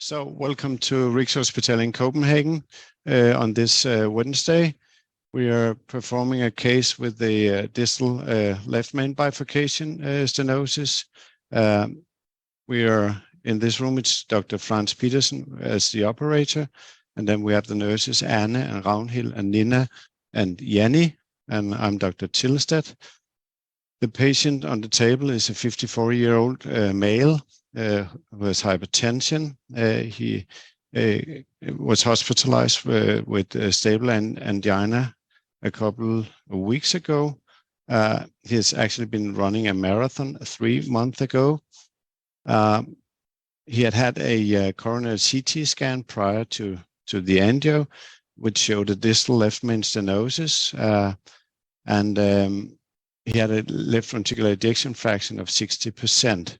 So welcome to Rigshospital in Copenhagen on this Wednesday. We are performing a case with the distal left main bifurcation stenosis. We are in this room, it's Dr. Frans Petersen as the operator. And then we have the nurses Anne and Ragnhild and Nina and Janni, and I'm Dr. Tillstedt. The patient on the table is a 54-year-old male who has hypertension. He was hospitalized with stable angina a couple of weeks ago. He has actually been running a marathon 3 months ago. He had a coronary CT scan prior to the angio, which showed a distal left main stenosis, and he had a left ventricular ejection fraction of 60%.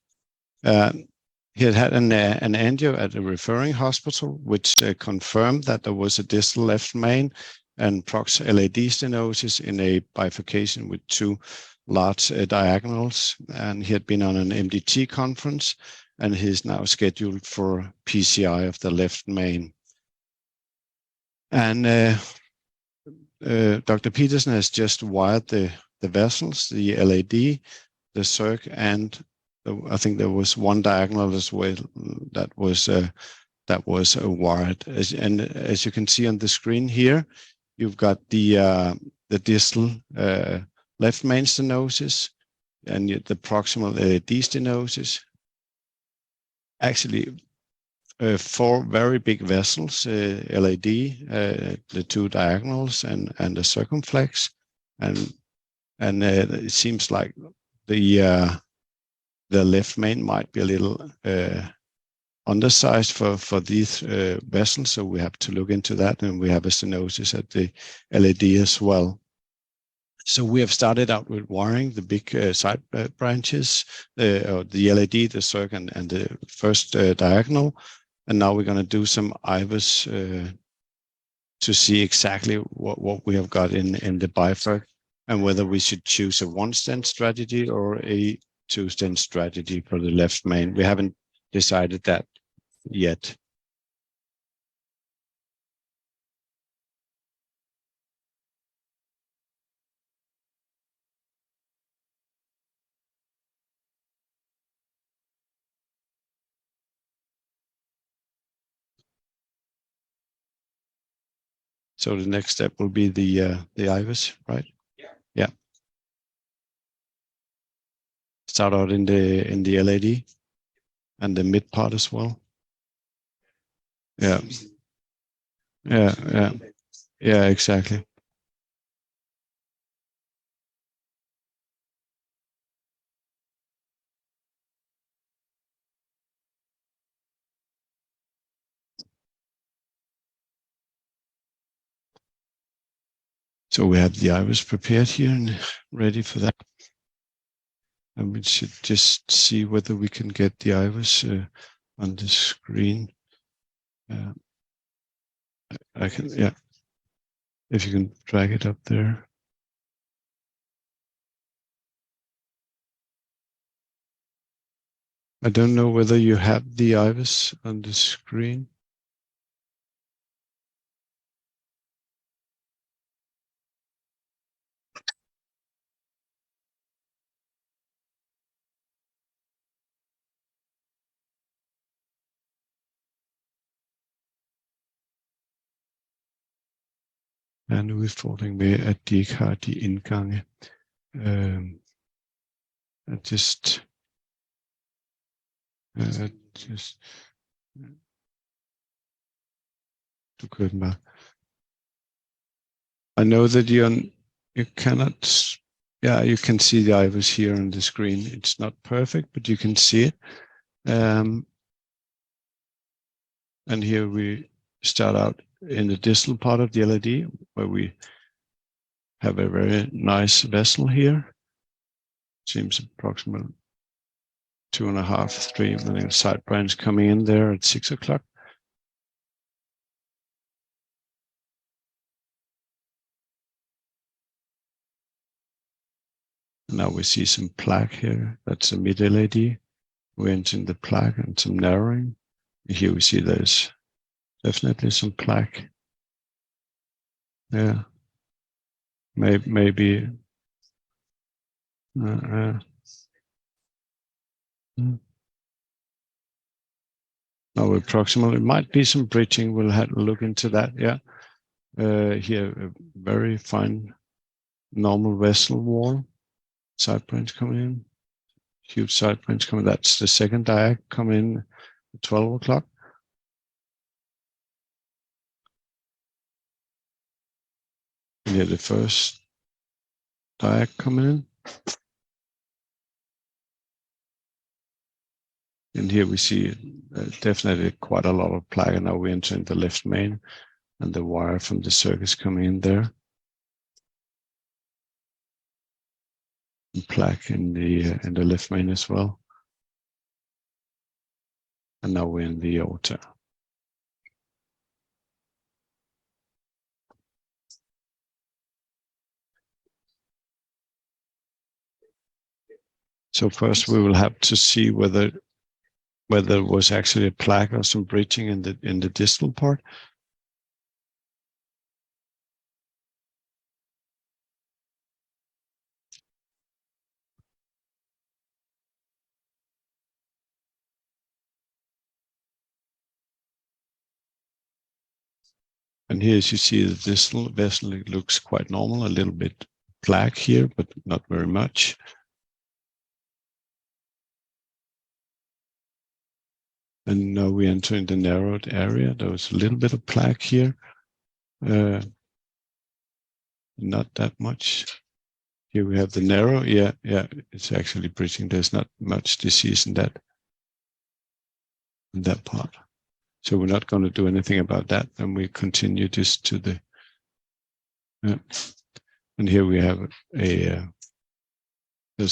He had an angio at a referring hospital, which confirmed that there was a distal left main and prox LAD stenosis in a bifurcation with 2 large diagonals. And he had been on an MDT conference, and he is now scheduled for PCI of the left main. And Dr. Petersen has just wired the vessels, the LAD, the circ, and I think there was 1 diagonal as well that was wired. As you can see on the screen here, you've got the distal left main stenosis and the proximal LAD stenosis. Actually, 4 very big vessels, LAD, the 2 diagonals, and the circumflex, and it seems like the left main might be a little undersized for these vessels, so we have to look into that, and we have a stenosis at the LAD as well. So we have started out with wiring the big side branches, the LAD, the circ, and the first diagonal, and now we're going to do some IVUS to see exactly what we have got in the bifurc, and whether we should choose a 1-stent strategy or a 2-stent strategy for the left main. We haven't decided that yet. So the next step will be the IVUS, right? Yeah. Start out in the LAD and the mid part as well. Yeah, exactly. So we have the IVUS prepared here and ready for that. And we should just see whether we can get the IVUS on the screen. I can, yeah. If you can drag it up there. I don't know whether you have the IVUS on the screen. En udfordring med, at de ikke har de indgange. Just du kører den bare. I know that you cannot, yeah, you can see the IVUS here on the screen. It's not perfect, but you can see it. And here we start out in the distal part of the LAD, where we have a very nice vessel here. Seems approximately 2.5, 3 million side branch coming in there at 6 o'clock. Now we see some plaque here. That's a mid LAD. We're entering the plaque and some narrowing. Here we see there's definitely some plaque. Yeah, maybe. Uh, now approximately might be some bridging. We'll have to look into that. Yeah. Here, a very fine normal vessel wall. Side branch coming in. Huge side branch coming. That's the second diag coming in at 12 o'clock. And here the first diag coming in. And here we see definitely quite a lot of plaque. And now we're entering the left main, and the wire from the circuit coming in there. And plaque in the left main as well. And now we're in the aorta. So first we will have to see whether it was actually a plaque or some bridging in the distal part. And here, as you see, the distal vessel, it looks quite normal, a little bit plaque here, but not very much. And now we enter in the narrowed area. There was a little bit of plaque here. Not that much. Here we have the narrow. Yeah, it's actually bridging. There's not much disease in that part. So we're not going to do anything about that. And we continue this to the. And here we have there's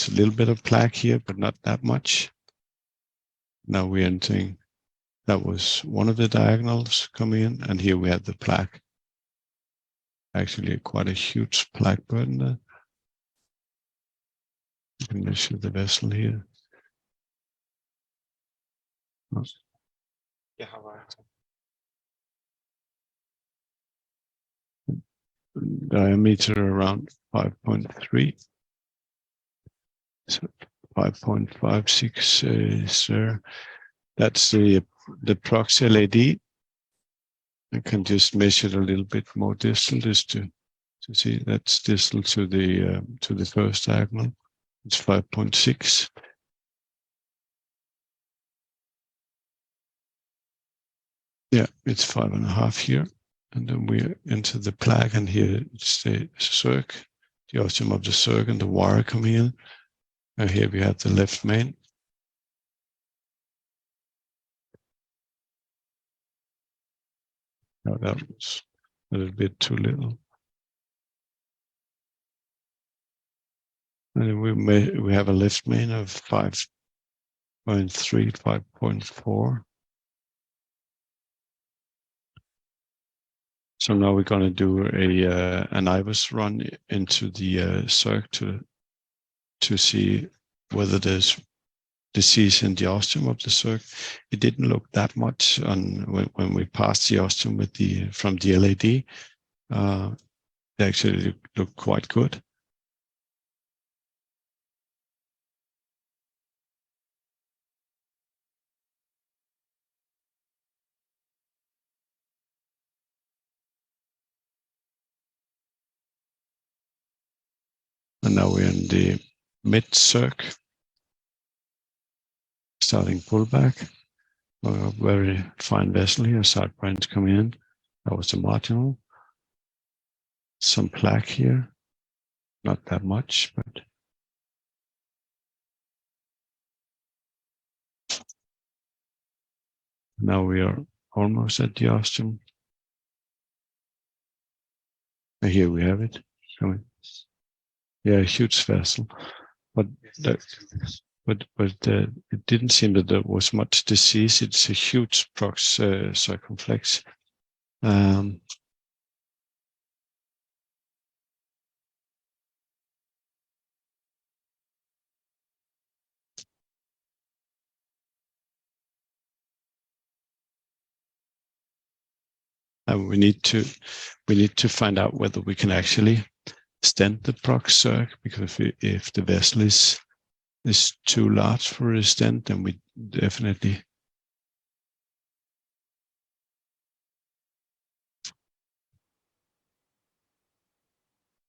a little bit of plaque here, but not that much. Now we're entering. That was one of the diagonals coming in, and here we have the plaque. Actually, quite a huge plaque burden there. You can measure the vessel here. Oh. Diameter around 5.3. So 5.56 is there. That's the proxy LAD. I can just measure it a little bit more distal just to see that's distal to the first diagonal. It's 5.6. Yeah, it's 5.5 here. And then we enter the plaque, and here it's the circ, the ostium of the circ, and the wire coming in. And here we have the left main. Now that was a little bit too little. And then we have a left main of 5.3, 5.4. So now we're going to do an IVUS run into the circ to see whether there's disease in the ostium of the circ. It didn't look that much when we passed the ostium from the LAD. It actually looked quite good. And now we're in the mid circ, starting pullback. A very fine vessel here, side branch coming in. That was the marginal. Some plaque here, not that much, but now we are almost at the ostium. And here we have it coming. Yeah, a huge vessel, but it didn't seem that there was much disease. It's a huge prox circumflex. and we need to find out whether we can actually stent the prox circ, because if the vessel is too large for a stent, then we definitely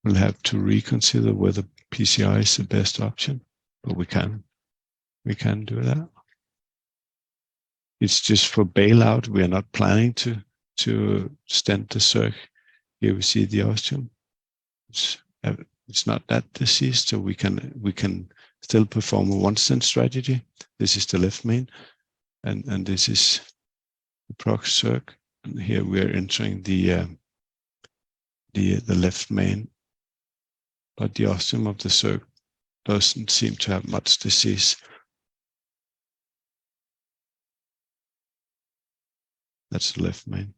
will have to reconsider whether PCI is the best option. But we can do that. It's just for bailout. We are not planning to stent the circ. Here we see the ostium. It's not that diseased, so we can still perform a one stent strategy. This is the left main, and this is the prox circ. And here we are entering the left main, but the ostium of the circ doesn't seem to have much disease. That's the left main.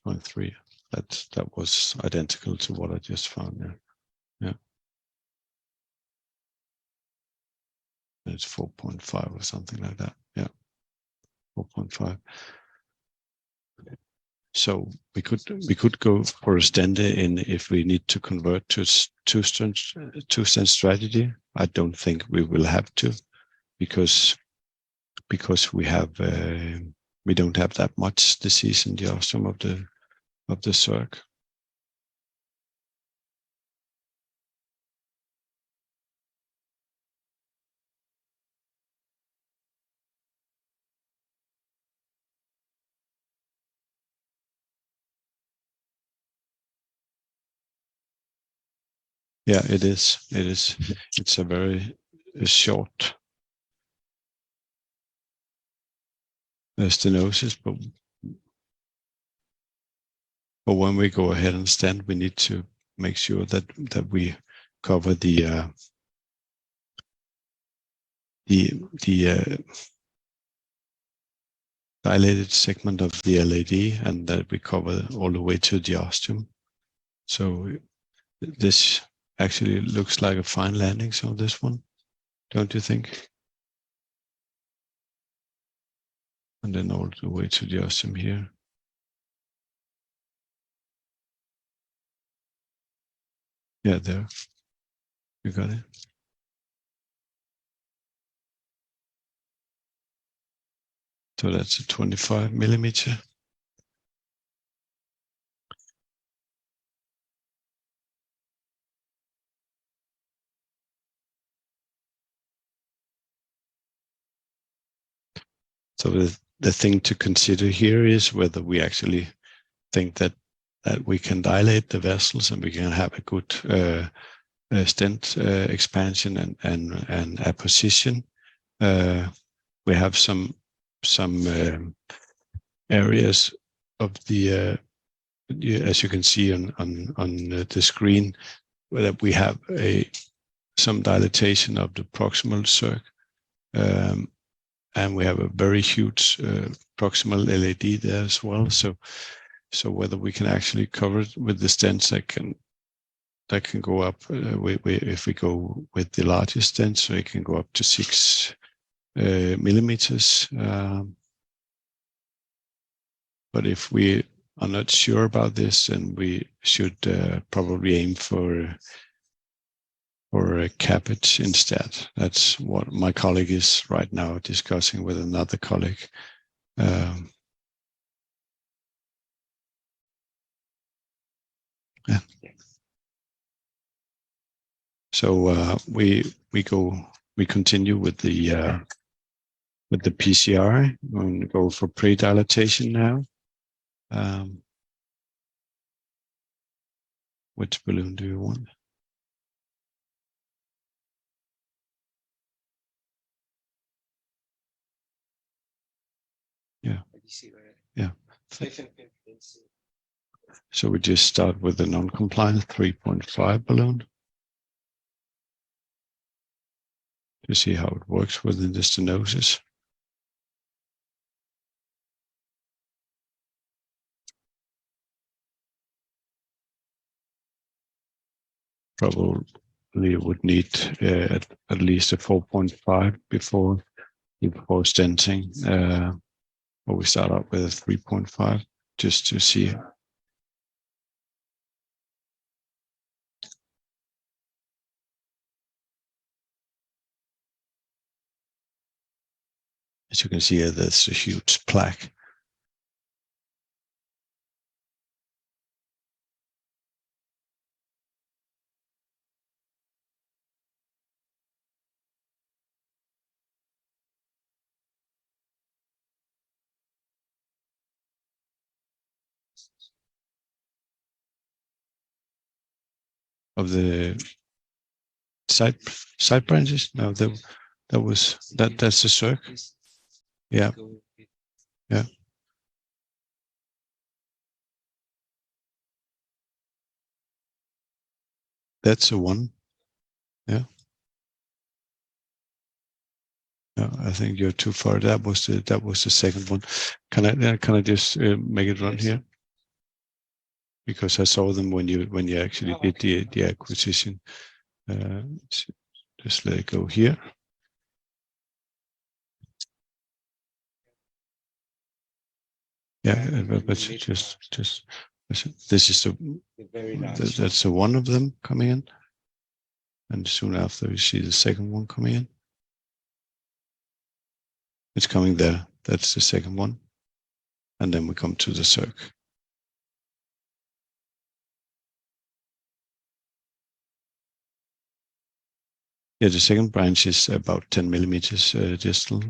.3. That was identical to what I just found there. Yeah. It's 4.5 or something like that. Yeah. 4.5. So we could go for a stent in if we need to convert to two-stent strategy. I don't think we will have to, because we have we don't have that much disease in the ostium of the circ. Yeah, it is. It's a very short stenosis, but when we go ahead and stent, we need to make sure that we cover the dilated segment of the LAD, and that we cover all the way to the ostium. So this actually looks like a fine landing on this one, don't you think? And then all the way to the ostium here. Yeah, there. You got it. So that's a 25 millimeter. So the thing to consider here is whether we actually think that we can dilate the vessels and we can have a good stent expansion and apposition. We have some areas of the as you can see on the screen, where we have some dilatation of the proximal circ. And we have a very huge proximal LAD there as well. So whether we can actually cover it with the stents that can go up, if we go with the largest stent, so it can go up to 6 millimeters. But if we are not sure about this, then we should probably aim for a cabbage instead. That's what my colleague is right now discussing with another colleague. Yeah. So we continue with the PCI. We're going to go for pre-dilatation now. Which balloon do you want? Yeah. Yeah. So we just start with the non-compliant 3.5 balloon. to see how it works within the stenosis. Probably would need at least a 4.5 before stenting. But we start out with a 3.5 just to see. As you can see here, there's a huge plaque. Of the side branches? No, that's the circ. Yeah. Yeah. That's the one. Yeah. No, I think you're too far. That was the second one. Can I just make it run here? Because I saw them when you actually did the acquisition. Just let it go here. Yeah, but just this is that's the one of them coming in, and soon after we see the second one coming in. It's coming there. That's the second one, and then we come to the circ. Yeah, the second branch is about 10 millimeters distal.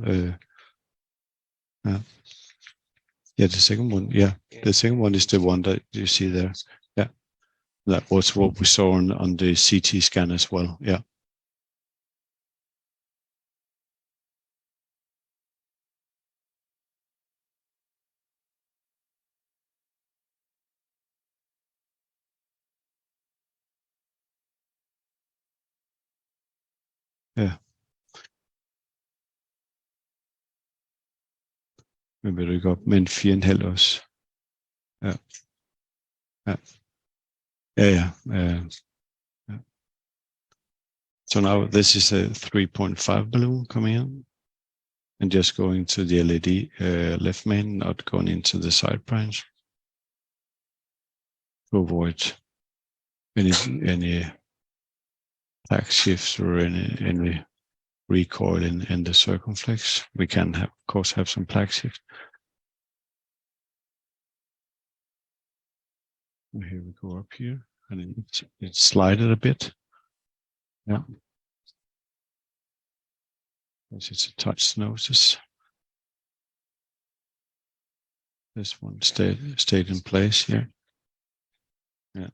Yeah, the second one. Yeah, the second one is the one that you see there. Yeah, that was what we saw on the CT scan as well. Yeah. Ja. Men vil du ikke op med en 4,5 også? Ja. Ja. Ja. Yeah. So now this is a 3.5 balloon coming in and just going to the LED left main, not going into the side branch to avoid any plaque shifts or any recoil in the circumflex. We can of course have some plaque shift. And here we go up here and it's slided a bit. Yeah. It's a touch stenosis. This one stayed in place here. Yeah.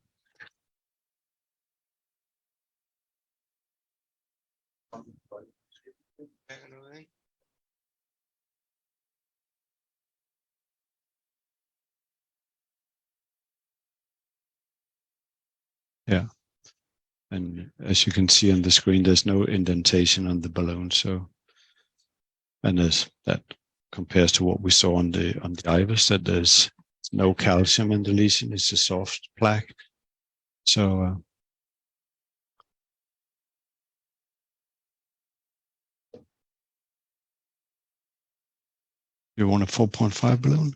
Yeah. And as you can see on the screen, there's no indentation on the balloon. So, and as that compares to what we saw on the IVUS, that there's no calcium in the lesion. It's a soft plaque. So you want a 4.5 balloon,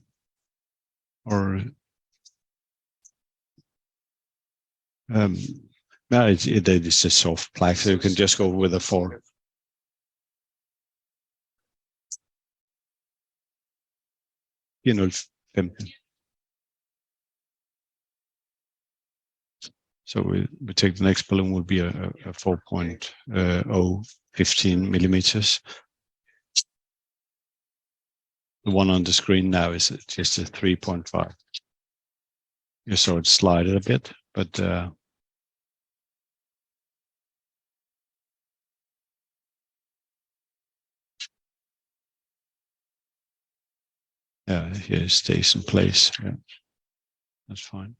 or no, it's a soft plaque, so you can just go with a 4. You know, so we take the next balloon will be a 4.015 millimeters. The one on the screen now is just a 3.5. You saw it slided a bit, but yeah, here it stays in place. Yeah, that's fine.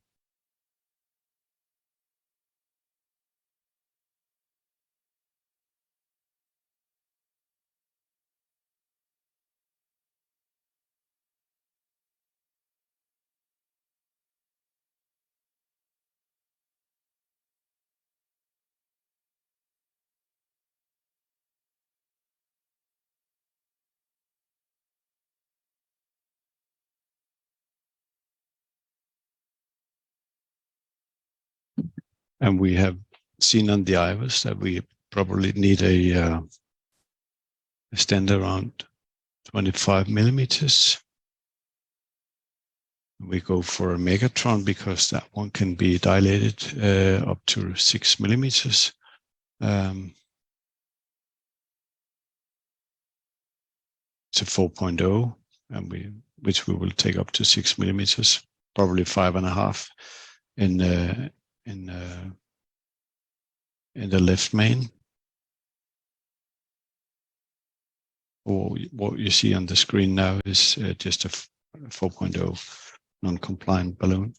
And we have seen on the IVUS that we probably need a stent around 25 millimeters. We go for a Megatron because that one can be dilated up to 6 millimeters. It's a 4.0, and which we will take up to 6 millimeters, probably 5.5 in the left main. Or what you see on the screen now is just a 4.0 non-compliant balloon.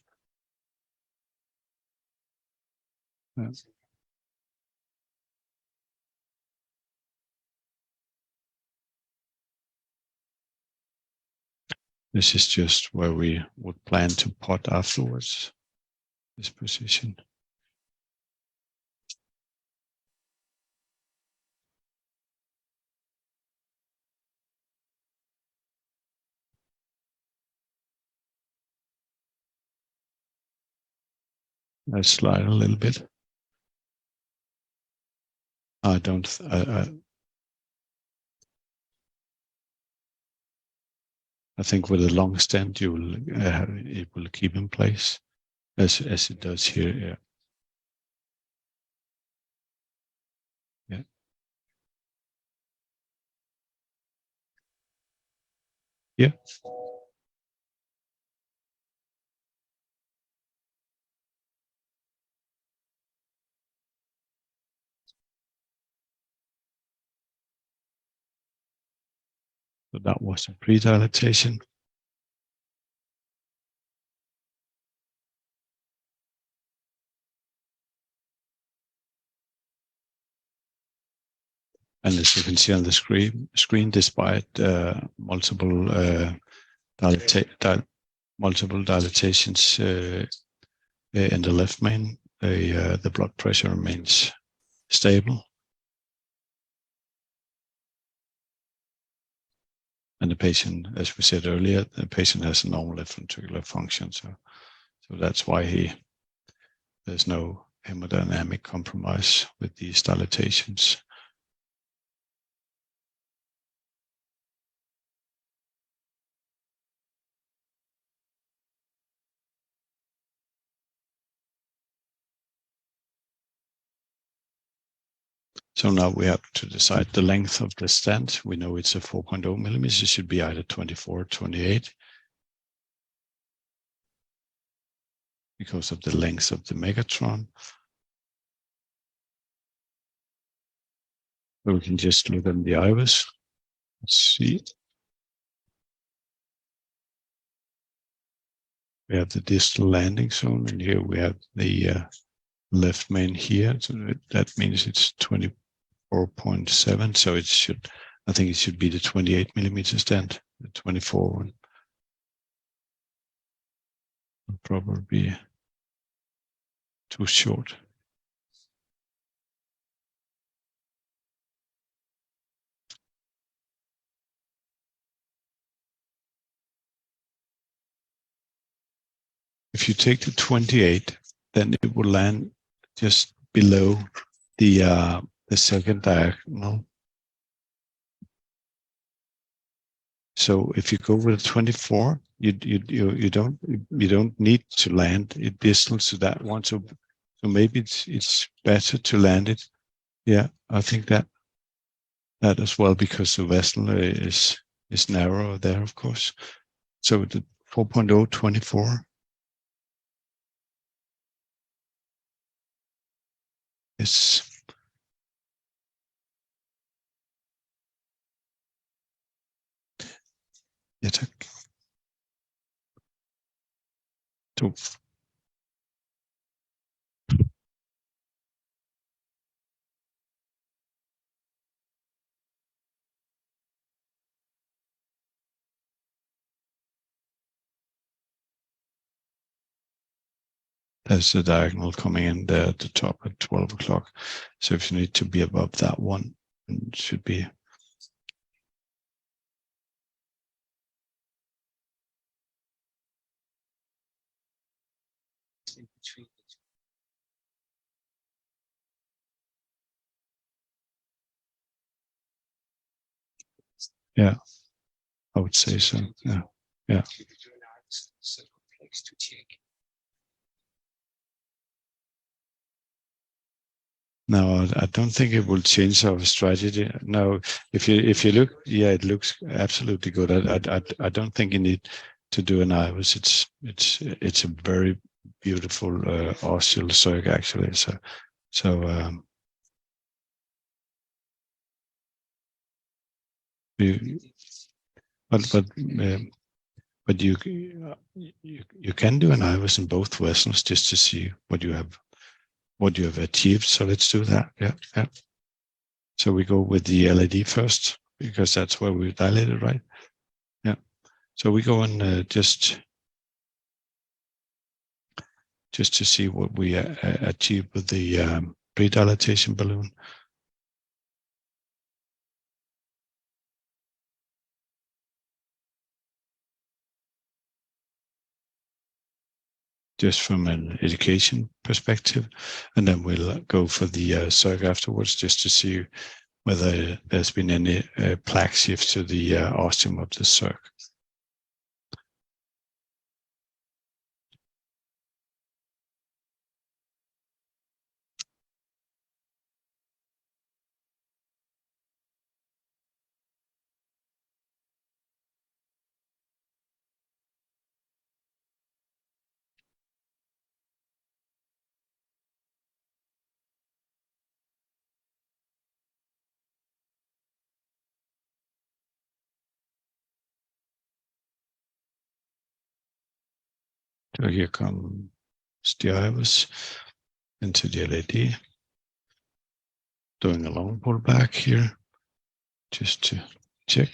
This is just where we would plan to pot afterwards, this position. I slide a little bit. I think with a long stent, it will keep in place as it does here. Yeah. Yeah. Yeah. So that was a pre-dilatation. And as you can see on the screen, despite multiple dilatations in the left main, the blood pressure remains stable. And the patient, as we said earlier, the patient has a normal left ventricular function. So that's why there's no hemodynamic compromise with these dilatations. So now we have to decide the length of the stent. We know it's a 4.0 millimeters. It should be either 24 or 28 because of the length of the Megatron. So we can just look at the IVUS. Let's see. We have the distal landing zone, and here we have the left main here. So that means it's 24.7. So it should, I think it should be the 28 millimeter stent. The 24 one will probably be too short. If you take the 28, then it will land just below the second diagonal. So if you go with a 24, you don't need to land it distal to that one. So maybe it's better to land it. Yeah, I think that as well, because the vessel is narrower there, of course. So the 4.0 24 is to there's the diagonal coming in there at the top at 12 o'clock. So if you need to be above that one, it should be. Yeah, I would say so. Yeah, yeah. No, I don't think it will change our strategy. No, if you look, yeah, it looks absolutely good. I don't think you need to do an iris. It's a very beautiful ostial circ actually. So you, but but you can do an iris in both vessels just to see what you have achieved. So let's do that. Yeah, yeah. So we go with the LED first because that's where we dilated, right? Yeah. So we go and just to see what we achieve with the pre-dilatation balloon. Just from an education perspective, and then we'll go for the circ afterwards just to see whether there's been any plaque shift to the ostium of the circ. So here comes the iris into the LED, doing a long pull back here just to check.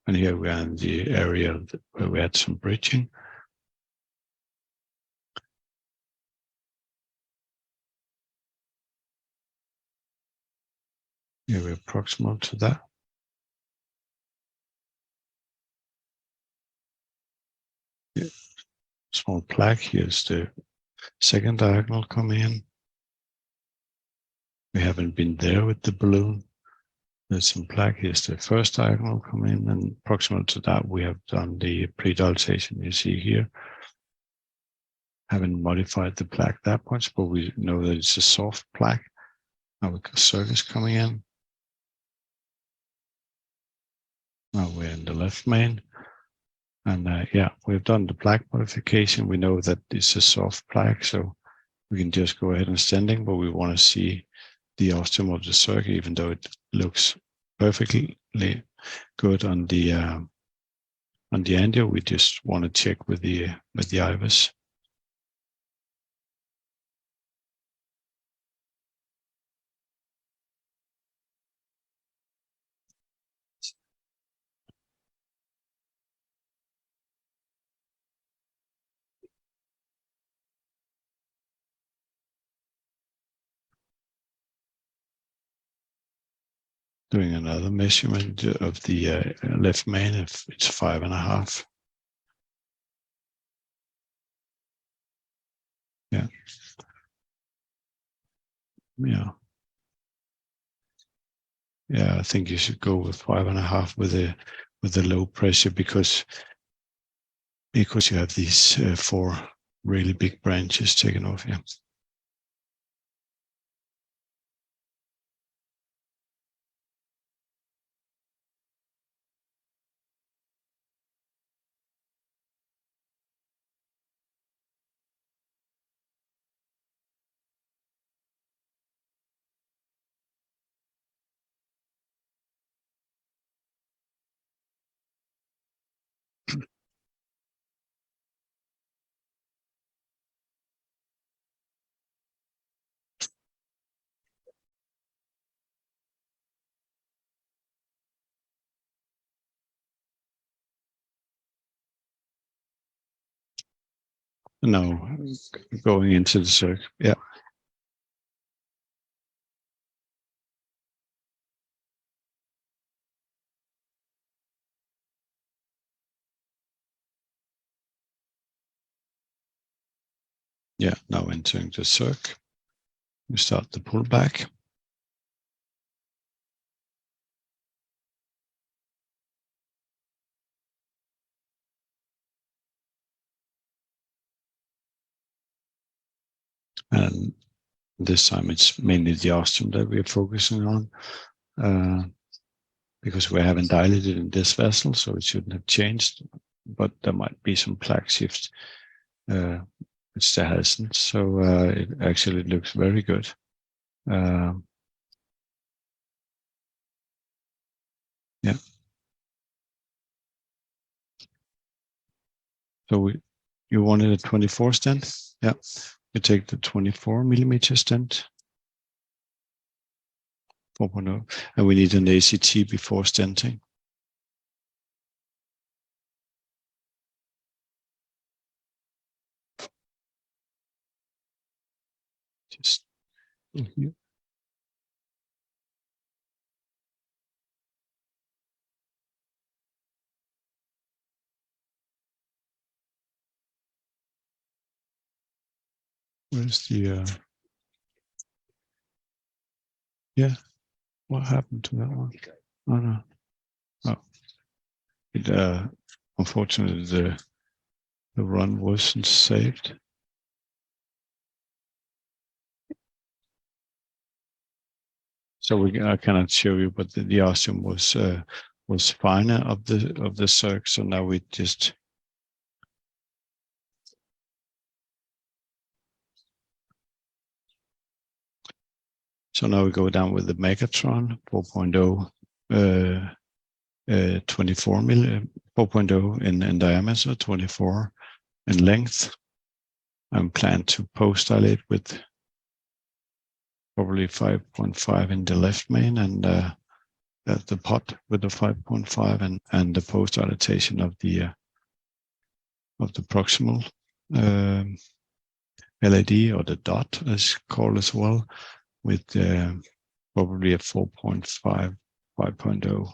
And here we are in the area where we had some bridging. Here we're proximal to that. Yeah. Small plaque. Here's the second diagonal coming in. We haven't been there with the balloon. There's some plaque. Here's the first diagonal coming in, and proximal to that, we have done the pre-dilatation you see here. Haven't modified the plaque that much, but we know that it's a soft plaque. Now we got circus coming in. Now we're in the left main. And yeah, we've done the plaque modification. We know that it's a soft plaque, so we can just go ahead and stending, but we want to see the ostium of the circ, even though it looks perfectly good on the angio. We just want to check with the IVUS. Doing another measurement of the left main, if it's 5.5. Yeah. Yeah. Yeah, I think you should go with 5.5 with the low pressure because you have these 4 really big branches taken off here. No, going into the circ. Yeah. Yeah, now entering the circ. We start the pullback. And this time it's mainly the ostium that we're focusing on, because we haven't dilated in this vessel, so it shouldn't have changed, but there might be some plaque shift, which there hasn't. So it actually looks very good. Yeah. So you wanted a 24 stent? Yeah. You take the 24 millimeter stent, 4.0, and we need an ACT before stenting. Just here. Where's the, yeah, what happened to that one? Oh, no. Oh, it, unfortunately, the run wasn't saved. So I cannot show you, but the ostium was fine of the circ. So now we just now we go down with the Megatron 4.0, 24 mm, 4.0 in diameter, 24 in length. I'm planned to post dilate with probably 5.5 in the left main, and the pot with the 5.5, and the post dilatation of the proximal LAD, or the dot as called as well, with probably a 4.5, 5.0.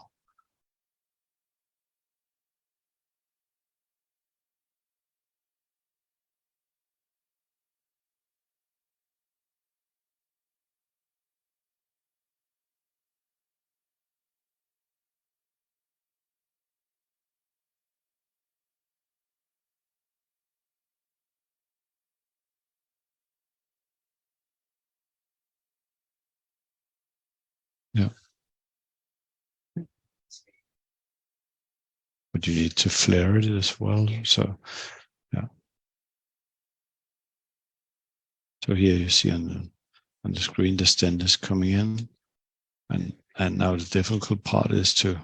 Yeah. But you need to flare it as well. So, yeah. So here you see on the screen the stent is coming in, and now the difficult part is to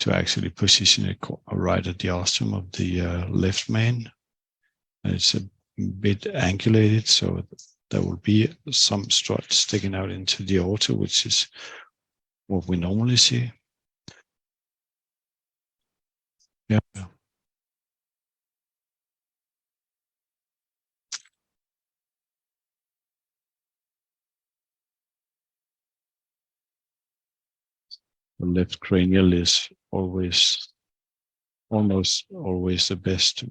actually position it right at the ostium of the left main. And it's a bit angulated, so there will be some strut sticking out into the aorta, which is what we normally see. Yeah. The left cranial is almost always the best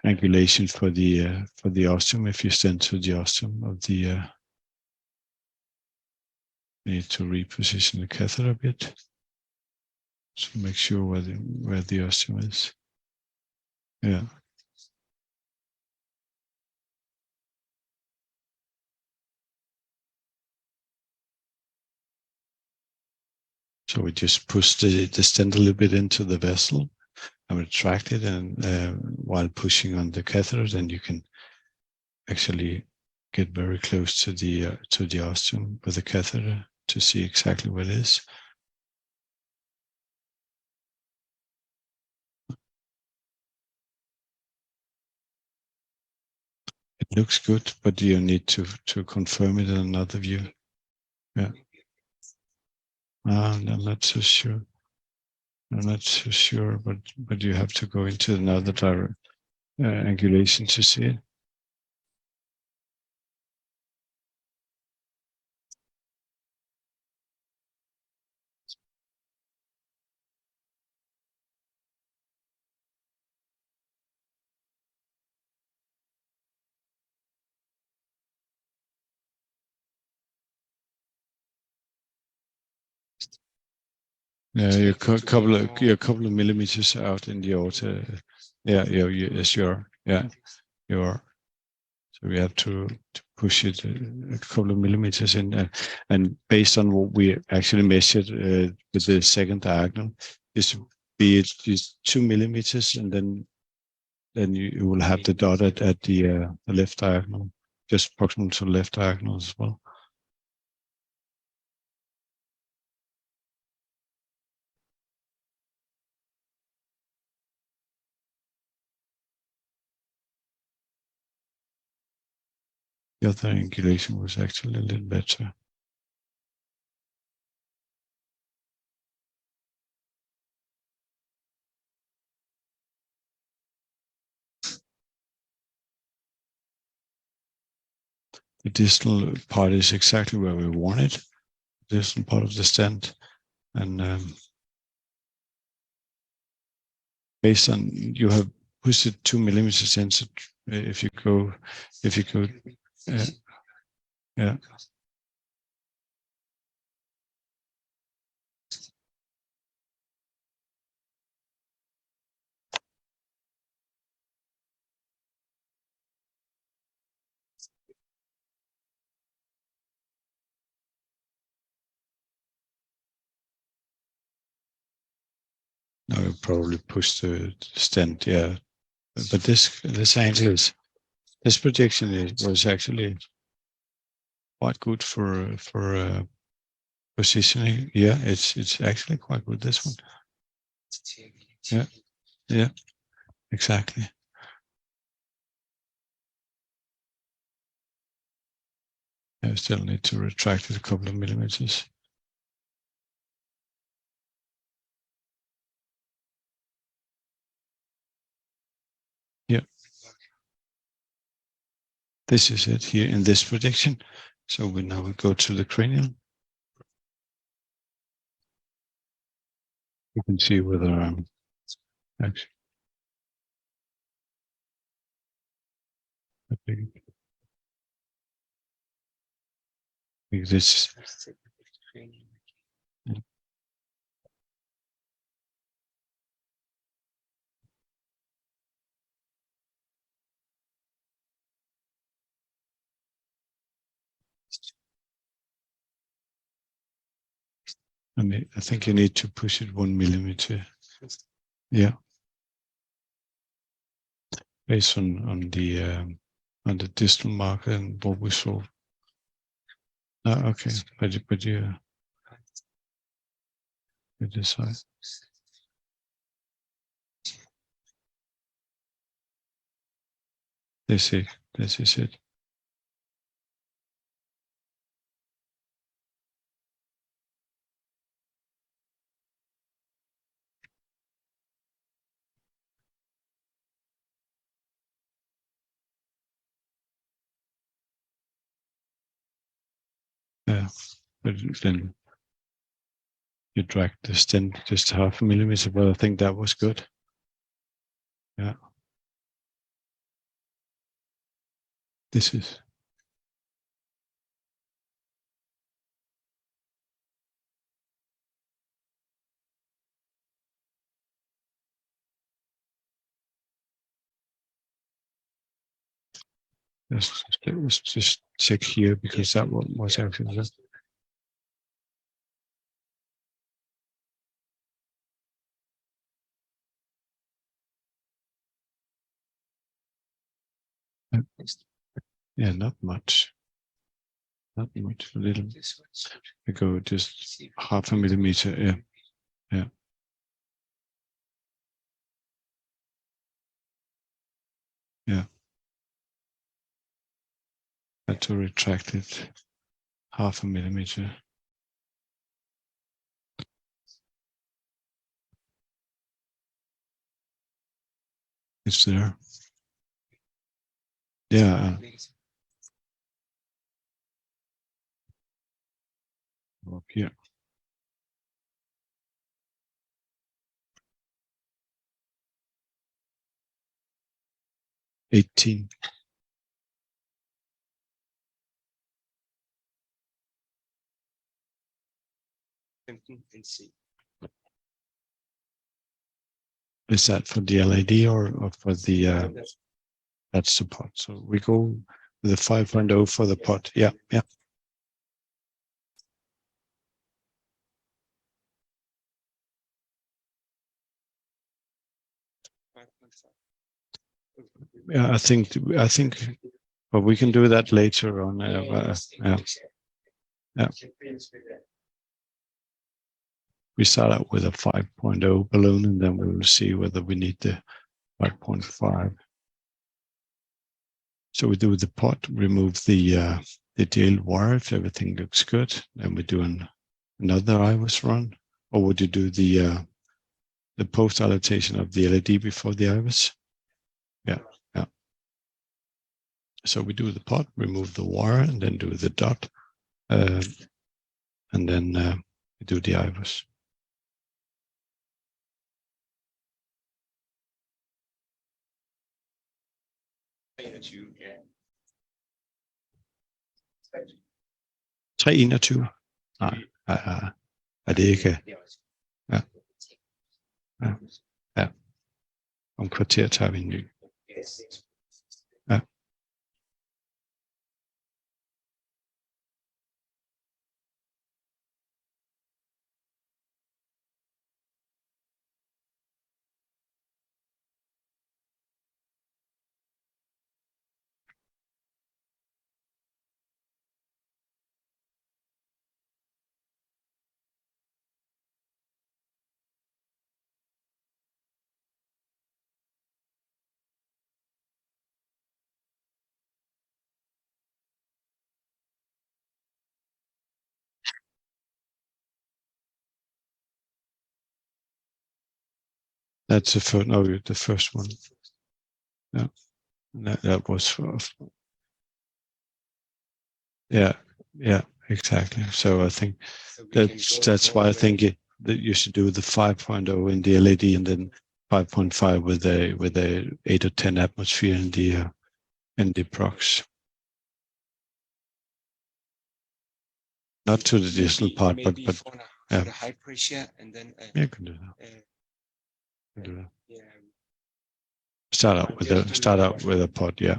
angulation for the ostium. If you stand to the ostium of the, you need to reposition the catheter a bit to make sure where the ostium is. Yeah. So we just push the stent a little bit into the vessel and retract it, and while pushing on the catheter, then you can actually get very close to the ostium with the catheter to see exactly what it is. It looks good, but you need to confirm it in another view. Yeah. I'm not so sure. I'm not so sure, but you have to go into another direct angulation to see it. Yeah, you're a couple of millimeters out in the aorta. Yeah, yes, you are. Yeah, you are. So we have to push it a couple of millimeters in, and based on what we actually measured with the second diagonal, this would be just 2 millimeters, and then you will have the dot at the left diagonal, just proximal to the left diagonal as well. The other angulation was actually a little better. The distal part is exactly where we want it, the distal part of the stent. And based on, you have pushed it 2 millimeters in, so if you go, yeah. Now you probably push the stent, yeah. But this angle is, this projection was actually quite good for positioning. Yeah, it's actually quite good, this one. Yeah, yeah, exactly. I still need to retract it a couple of millimeters. Yeah. This is it here in this projection. So we now go to the cranial. You can see whether I'm actually. I think this. I think you need to push it 1 millimeter. Yeah. Based on the distal marker and what we saw. Okay, but you decide. This is it. Yeah, but then you drag the stent just 0.5 millimeter, but I think that was good. Yeah. This is. Let's just check here because that one was actually. Yeah, not much. Not much. A little. We go just 0.5 millimeter. Yeah. Yeah. Yeah. Had to retract it 0.5 millimeter. It's there. Yeah. Up here. 18. Is that for the LAD or for the that's the part? So we go the 5.0 for the pot. Yeah, yeah. Yeah, I think, but we can do that later on. Yeah. We start out with a 5.0 balloon, and then we will see whether we need the 5.5. So we do the pot, remove the DL wire if everything looks good. Then we do another IVUS run, or would you do the post annotation of the LED before the IVUS? Yeah, yeah. So we do the pot, remove the wire, and then do the dot, and then we do the IVUS. Tre 21. Nej, er det ikke? Ja. Ja. Ja. Om kvarter tager vi en ny. Ja. That's the first, no, the first one. Yeah. That was for, yeah, yeah, exactly. So I think that's why I think that you should do the 5.0 in the LED and then 5.5 with a 8 or 10 atmosphere in the prox. Not to the distal part, but yeah. The high pressure and then Yeah, you can do that. Do that. Yeah. Start out with a pod, yeah.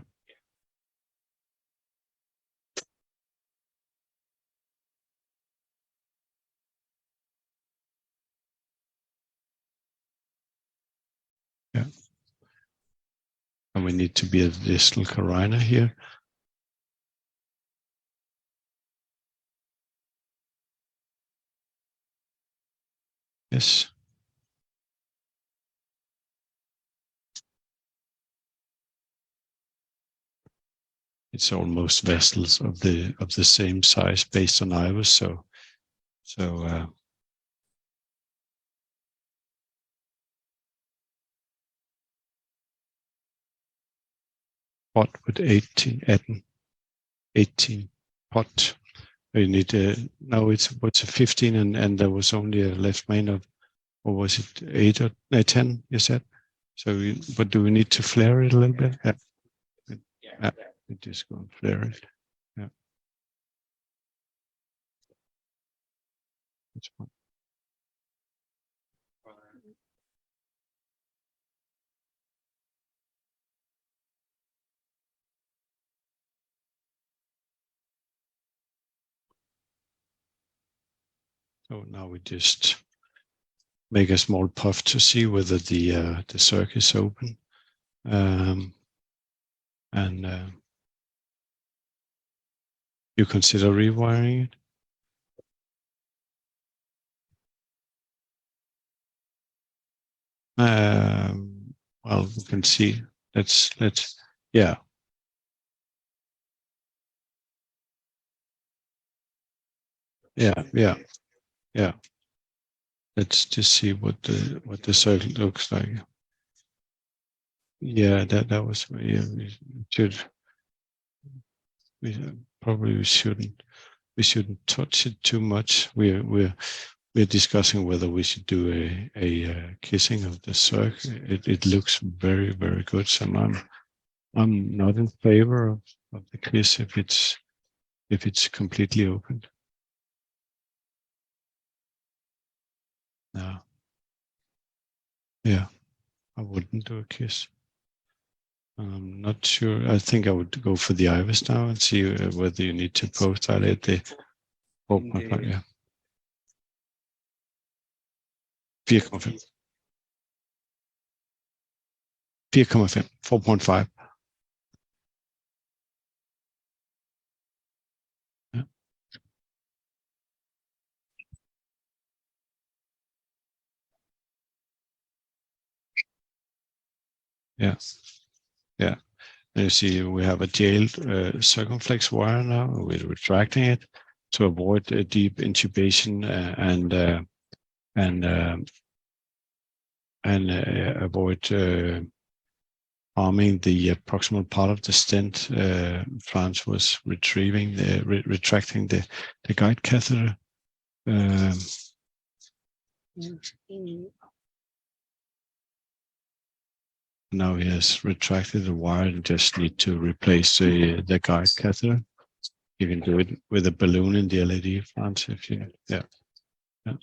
Yeah. And we need to be at the distal carina here. Yes. It's almost vessels of the same size based on IVUS. So pot with 18 pot. You need now it's what's a 15 and there was only a left main of, or was it 8 or 10? You said. So, but do we need to flare it a little bit? Yeah. We just go and flare it. Yeah. That's fine. So now we just make a small puff to see whether the circuit is open, and you consider rewiring it. Well, we can see. Let's yeah. Yeah. Let's just see what the circle looks like. Yeah, that was, yeah, we probably shouldn't touch it too much. We're discussing whether we should do a kissing of the circle. It looks very, very good. So I'm not in favor of the kiss if it's completely open. No. Yeah, I wouldn't do a kiss. I'm not sure. I think I would go for the IVUS now and see whether you need to post dilate the 4.5. Yeah. 4,5. 4,5. 4.5. Yeah. Yeah. Yeah. And you see, we have a jailed circumflex wire now. We're retracting it to avoid a deep intubation and avoid harming the proximal part of the stent. Franz was retrieving, retracting the guide catheter. Now he has retracted the wire and just need to replace the guide catheter. You can do it with a balloon in the LED, Franz, if you, yeah. Yeah.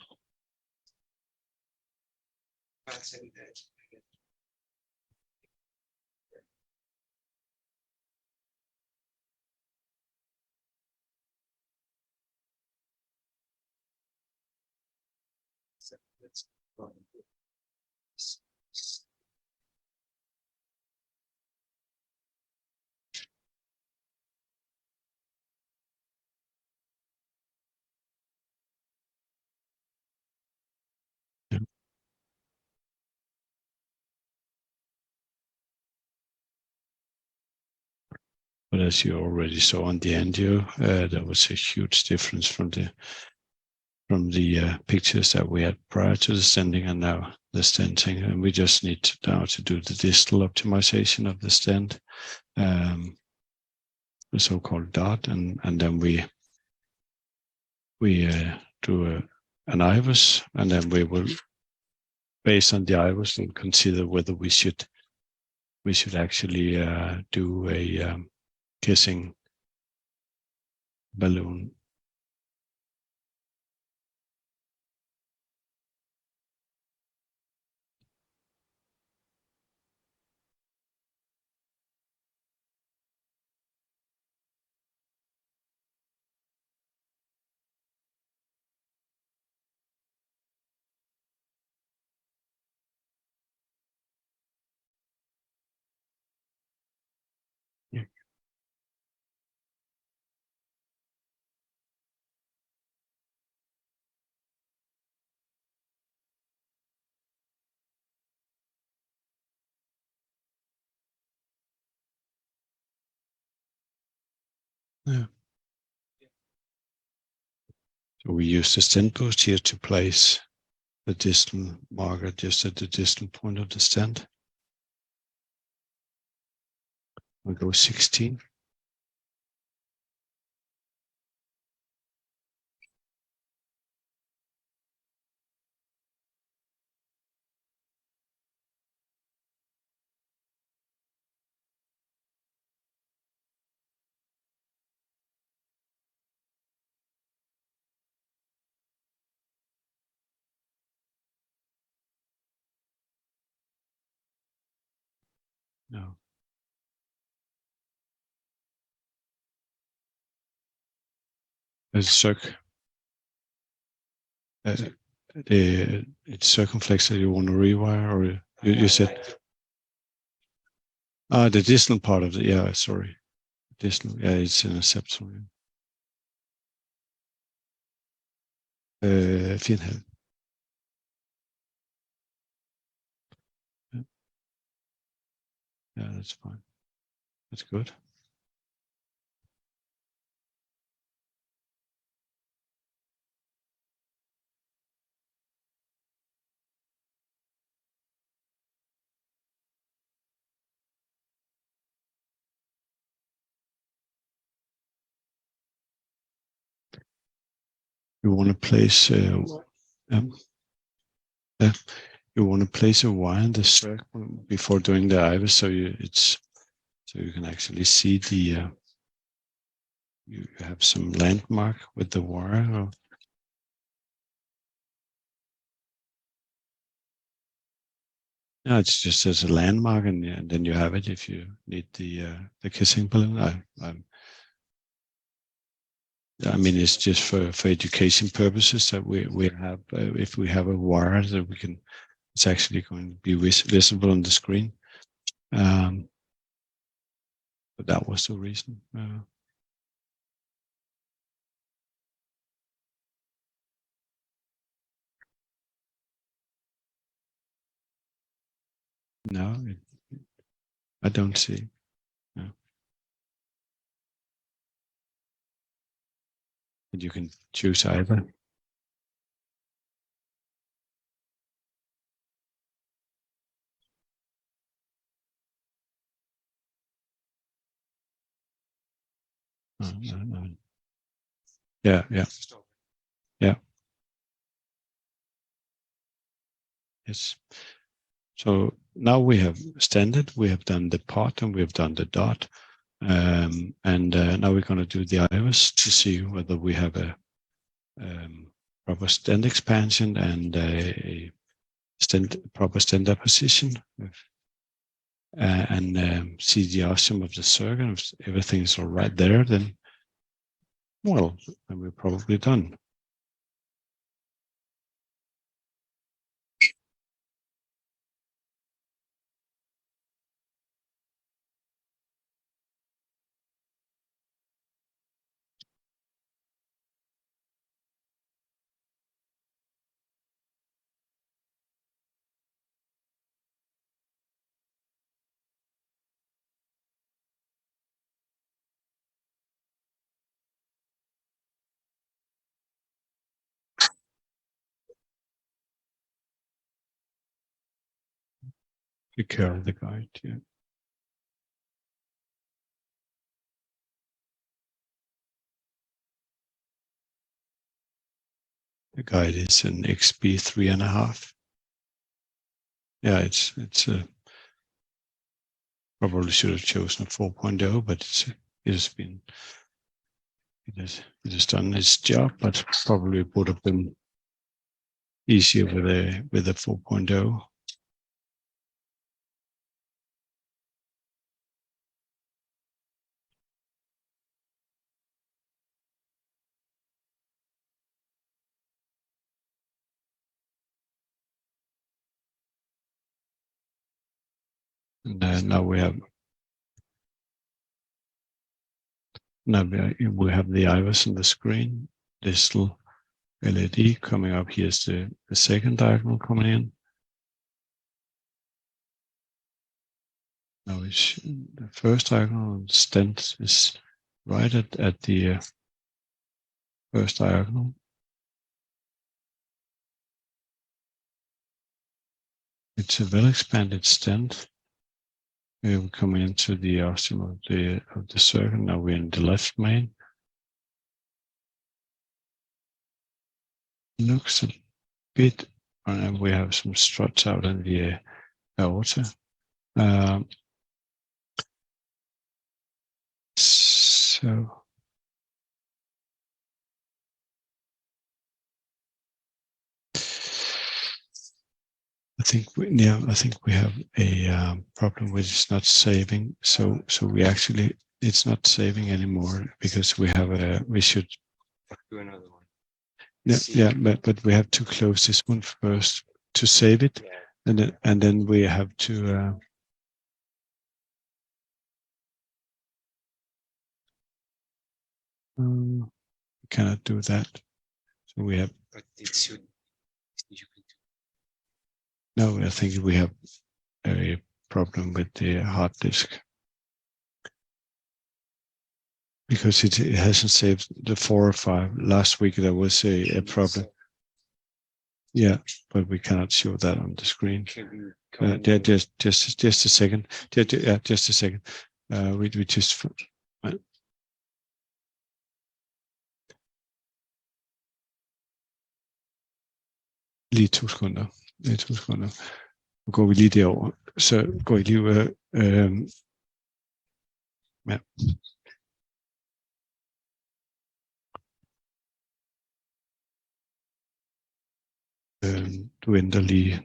But as you already saw on the angio, there was a huge difference from the pictures that we had prior to the stenting and now the stenting. And we just need to now to do the distal optimization of the stent, the so-called DOT, and then we do an IVUS, and then we will, based on the IVUS, we'll consider whether we should actually do a kissing balloon. Yeah. Yeah. So we use the stent boost here to place the distal marker just at the distal point of the stent. We'll go 16. No. It's it's circumflex that you want to rewire, or you said the distal part of the, yeah, sorry, distal, yeah, it's in a septum. 4,5. Yeah, that's fine. That's good. You want to place you want to place a wire in the circle before doing the IVUS, so you can actually see the you have some landmark with the wire. Or, Yeah, it's just as a landmark, and, then you have it if you need the kissing balloon. I mean, it's just for education purposes that we have. If we have a wire that we can, it's actually going to be visible on the screen. But that was the reason. No, I don't see. No. But you can choose either. No. Yeah. Yes. So now we have standard, we have done the pot, and we have done the dot. And now we're going to do the iris to see whether we have a proper stent expansion and a proper stent deposition, and see the ostium of the circle. If everything is all right there, then, well, then we're probably done. Take care of the guide. Yeah. The guide is an XB 3.5. Yeah, it's probably should have chosen a 4.0, but it has done its job, but probably would have been easier with a 4.0. And now we have the iris on the screen. This little LED coming up. Here's the second diagonal coming in. Now it's the first diagonal. Stent is right at the first diagonal. It's a well expanded stent. We're coming into the ostium of the circle. Now we're in the left main. Looks a bit, and we have some struts out in the aorta. So I think we have a problem with it's not saving. So we actually, it's not saving anymore because we should do another one. yeah, but we have to close this one first to save it, and then we have to we cannot do that. So we have. But it should. You can No, I think we have a problem with the hard disk because it hasn't saved the 4 or 5. Last week there was a problem. Yeah, but we cannot show that on the screen. Just a second. Just a second. We just. Lige 2 sekunder. Lige 2 sekunder. Nu går vi lige derover. Så går I lige ja. Du ændrer lige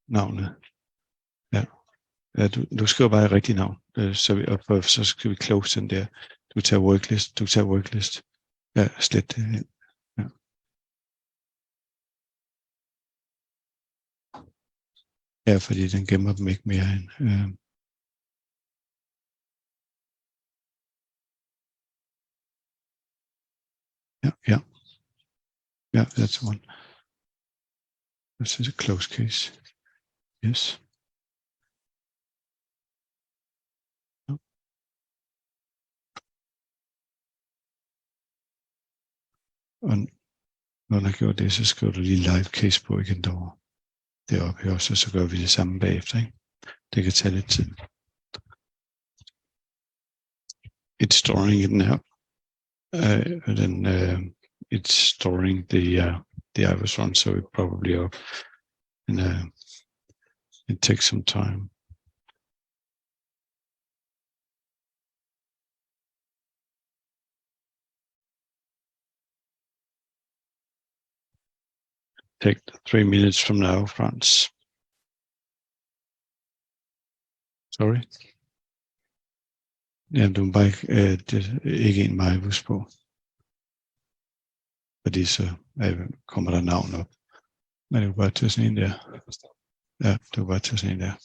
navnet. Ja, du skriver bare rigtigt navn, så skal vi close den der. Du tager worklist. Ja, slet det. Ja. Ja, fordi den gemmer dem ikke mere end. Yeah, that's one. This is a closed case. Yes. No. Og når der gjort det, så skriver du lige live case på igen derovre. Deroppe her også, så gør vi det samme bagefter. Ikke? Det kan tage lidt tid. It's storing it now. It's storing the iris run, so it probably up. And it takes some time. Take 3 minutes from now, Frans. Sorry? Ja, du må bare ikke en majbus på. Fordi så kommer der navn op. Men det er jo bare til sådan en der. Ja, det er bare til sådan en der.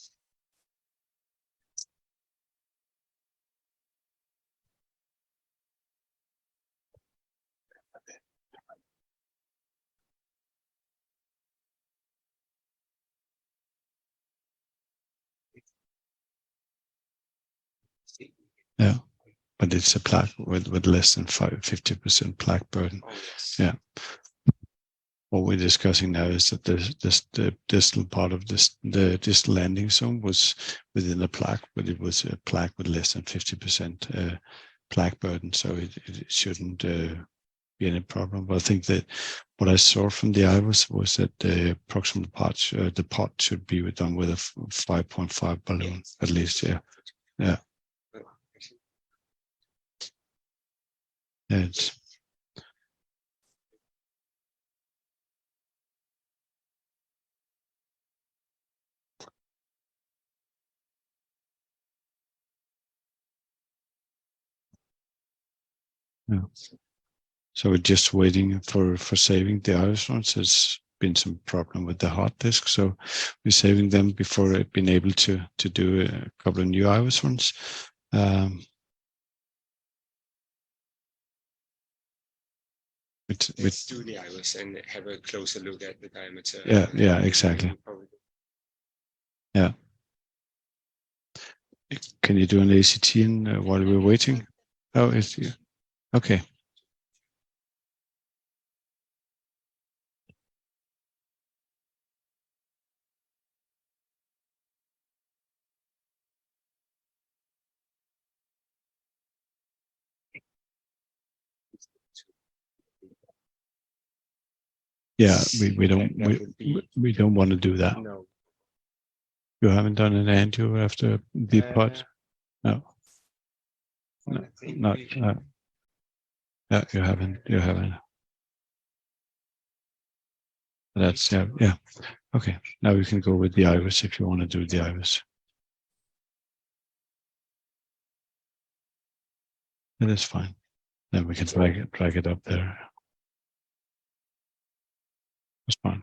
Yeah, but it's a plaque with less than 50% plaque burden. Yeah. What we're discussing now is that the distal part of the distal landing zone was within the plaque, but it was a plaque with less than 50% plaque burden, so it shouldn't be any problem. But I think that what I saw from the iris was that the proximal part, the pot should be done with a 5.5 balloon at least. Yeah. Yeah. It's yeah. So we're just waiting for saving the iris runs. There's been some problem with the hard disk, so we're saving them before being able to do a couple of new iris runs. Let's do the iris and have a closer look at the diameter. Yeah, exactly. Yeah. Can you do an ACT while we're waiting? Oh, it's you. Okay. Yeah, we don't want to do that. No. You haven't done an angio after the pot? No. No, not. Yeah, you haven't. That's yeah. Okay, now we can go with the iris if you want to do the iris. That is fine. Then we can drag it up there. That's fine.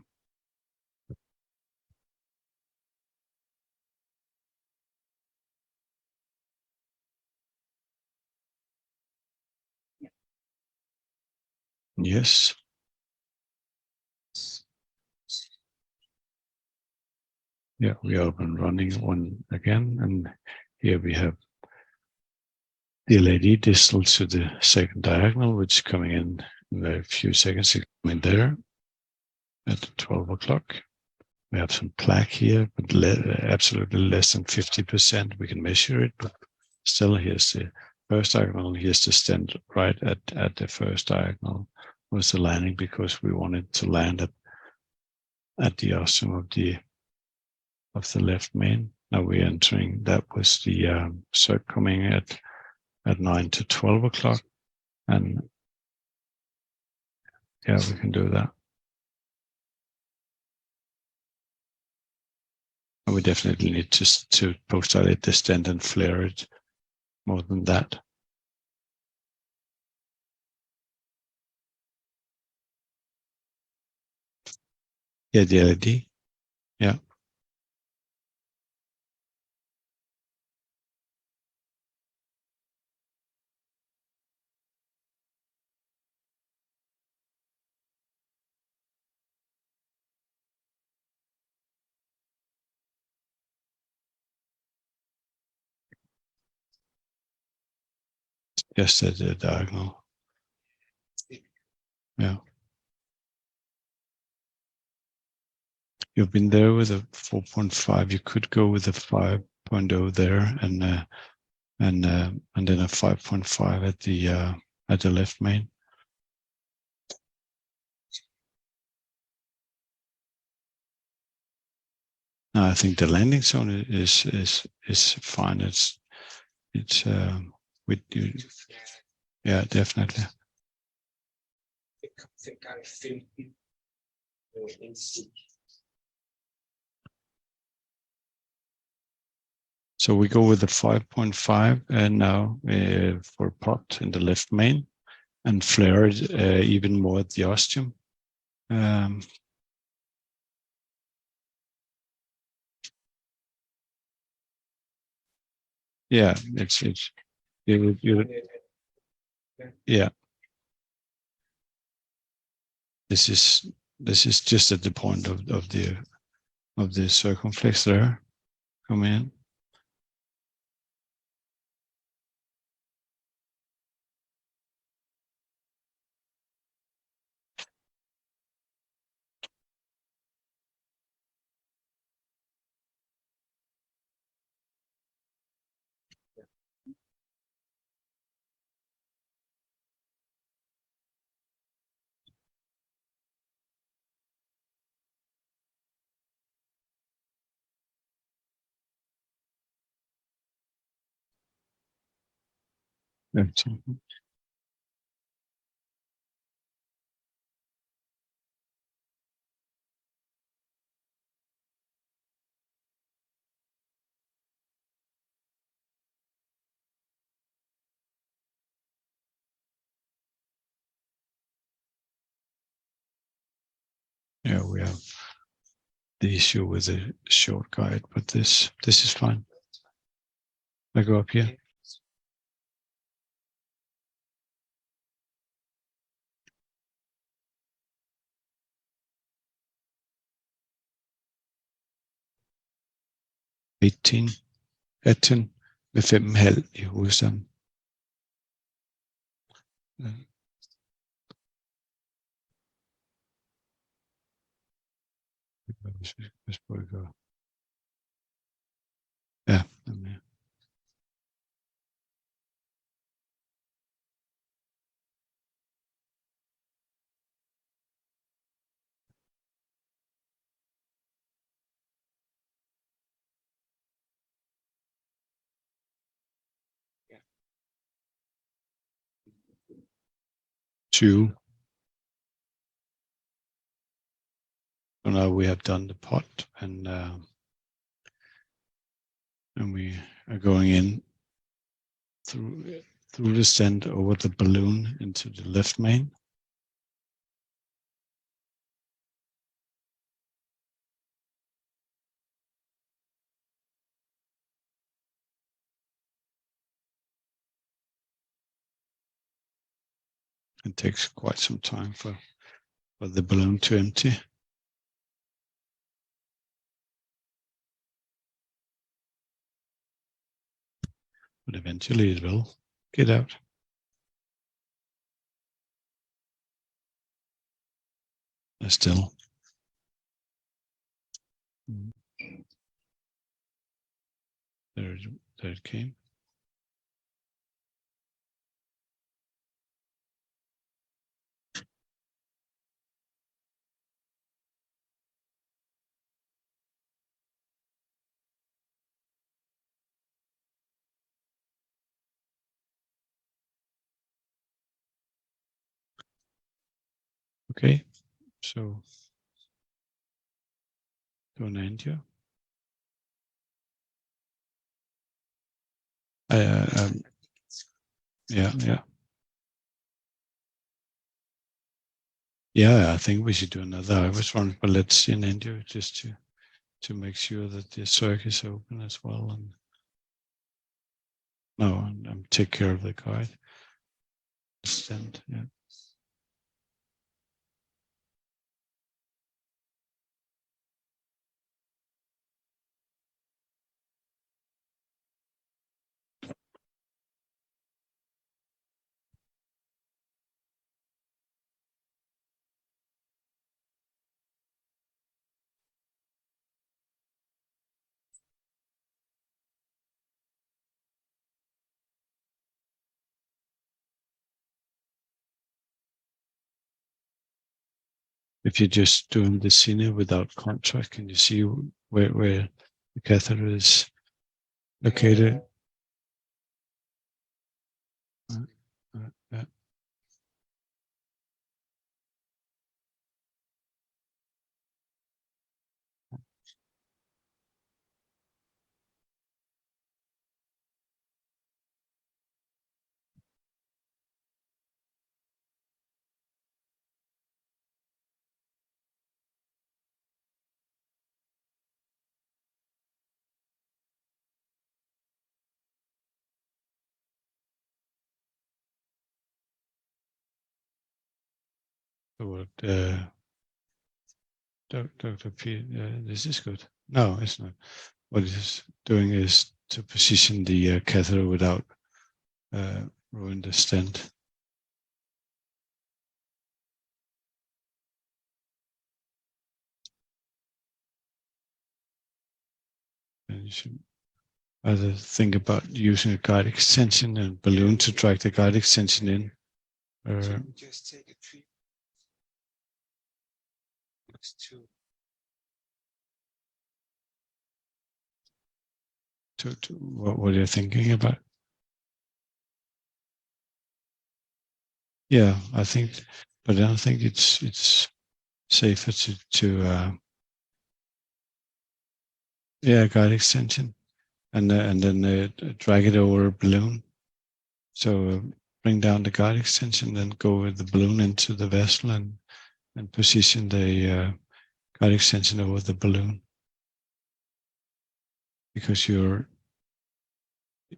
Yes. Yeah, we are up and running one again, and here we have the LED distal to the second diagonal, which is coming in a few seconds. Coming there at 12 o'clock. We have some plaque here, but absolutely less than 50%. We can measure it, but still, here's the first diagonal. Here's the stent right at the first diagonal was the landing, because we wanted to land at the ostium of the left main. Now we're entering. That was the cert coming at 9 to 12 o'clock, and yeah, we can do that. And we definitely need to post-dilate the stent and flare it more than that. Yeah, the LED. Yeah. Just at the diagonal. Yeah. You've been there with a 4.5. You could go with a 5.0 there, and then a 5.5 at the left main. No, I think the landing zone is fine. It's with you. Yeah, definitely. So we go with the 5.5 and now for pot in the left main, and flare it even more at the ostium. Yeah, it's yeah. This is just at the point of the circumflex there. Come in. Yeah, we have the issue with the short guide, but this is fine. I go up here. $18 med 5,5 i hovedstaden. Hvis vi gør. Ja, nemlig. Two. So now we have done the pot, and we are going in through the stent over the balloon into the left main. It takes quite some time for the balloon to empty. But eventually it will get out. Still. There it came. Okay, so don't end here. Yeah. Yeah, I think we should do another IRIS one, but let's see an endo just to make sure that the circ is open as well. And no, and take care of the guide. Stand, yeah. If you're just doing the cine without contrast, can you see where the catheter is located? Yeah. So what, Dr. P, this is good. No, it's not. What it is doing is to position the catheter without ruin the stent. And you should either think about using a guide extension and balloon to drag the guide extension in. Just take a tree. To what are you thinking about? Yeah, I think, but I don't think it's safer to guide extension and then drag it over a balloon. So bring down the guide extension, then go with the balloon into the vessel and position the guide extension over the balloon, because you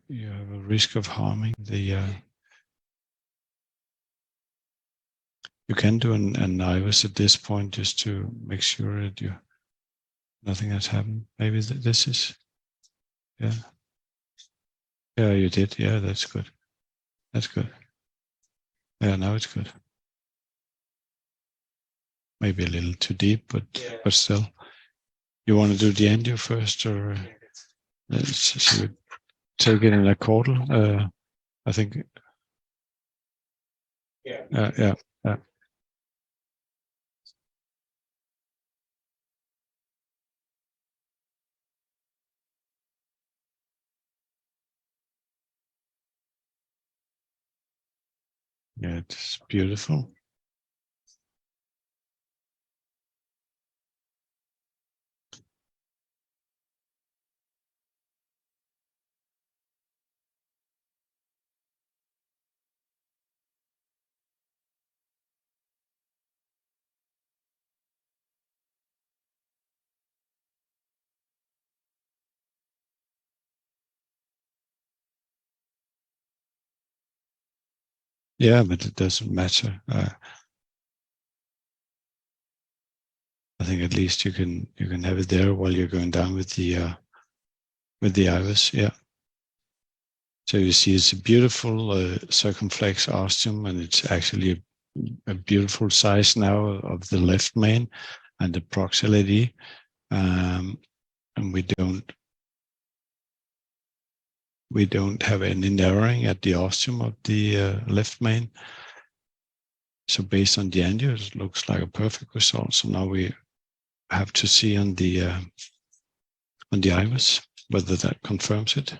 have a risk of harming the. You can do an IVUS at this point just to make sure that nothing has happened. Maybe this is, yeah. Yeah, you did. Yeah, that's good. That's good. Yeah, now it's good. Maybe a little too deep, but still. You want to do the angio first, or should we take it in a caudal? I think. Yeah. Yeah, it's beautiful. Yeah, but it doesn't matter. I think at least you can have it there while you're going down with the IVUS. Yeah. So you see, it's a beautiful circumflex ostium, and it's actually a beautiful size now of the left main and the proxial AD. And we don't have any narrowing at the ostium of the left main. So based on the angio, it looks like a perfect result. So now we have to see on the IVUS whether that confirms it.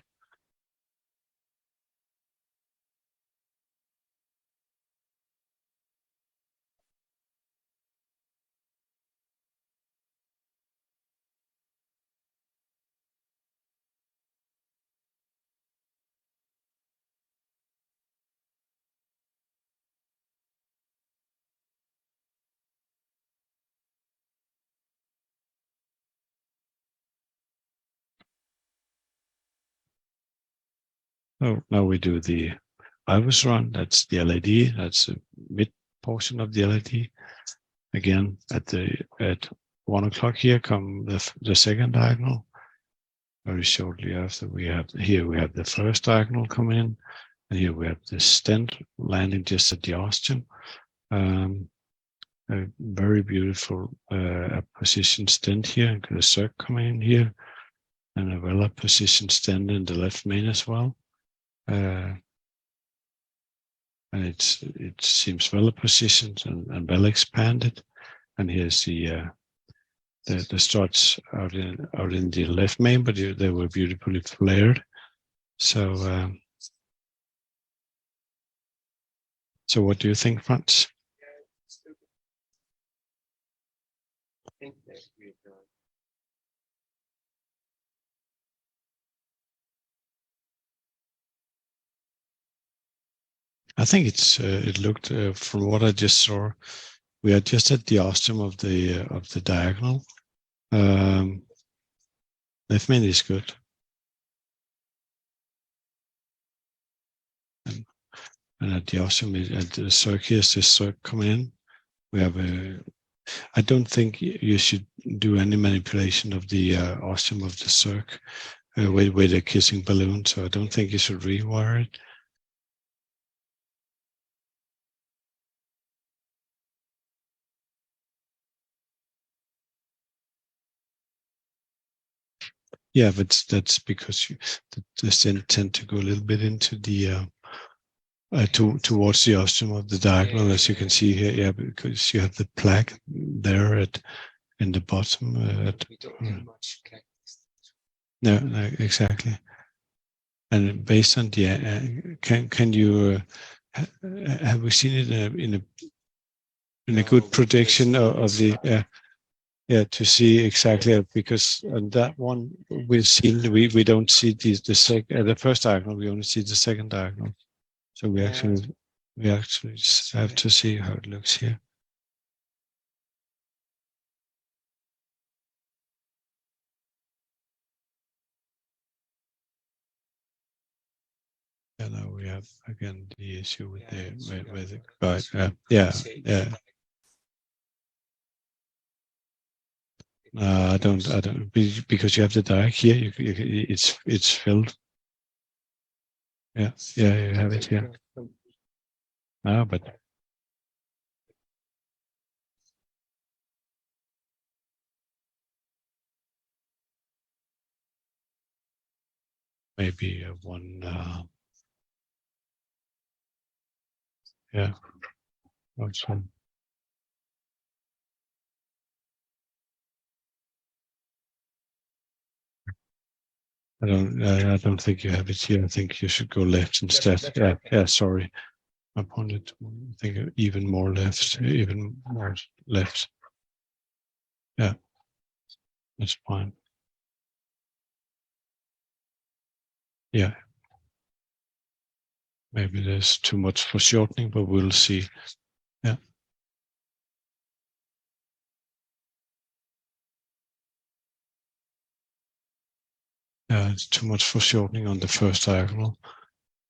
Oh, now we do the IVUS run. That's the LAD. That's the mid portion of the LAD. Again, at 1 o'clock here come the second diagonal. Very shortly after we have the first diagonal come in, and here we have the stent landing just at the ostium. A very beautiful position stent here. The circ coming in here, and a well positioned stent in the left main as well. And it seems well positioned and well expanded. And here's the struts out in the left main, but they were beautifully flared. So what do you think, Franz? I think it looked from what I just saw, we are just at the ostium of the diagonal. Left main is good. And at the ostium, at the circ, here's the circ coming in. We have I don't think you should do any manipulation of the ostium of the circ with a kissing balloon, so I don't think you should rewire it. Yeah, but that's because the stent tend to go a little bit into the towards the ostium of the diagonal, as you can see here. Yeah, because you have the plaque there in the bottom. We don't have much plaque. No, exactly. And based on the can you have we seen it in a good projection of the to see exactly, because on that one we've seen we don't see the first diagonal, we only see the second diagonal. So we actually just have to see how it looks here. And now we have again the issue with the guide. Yeah. I don't, because you have the diag here. It's filled. Yeah, you have it here. But maybe one. Yeah. What's one? I don't think you have it here. I think you should go left instead. Yeah. Sorry, I pointed to, I think, even more left. Yeah, that's fine. Yeah. Maybe there's too much foreshortening, but we'll see. Yeah. It's too much foreshortening on the first diagonal.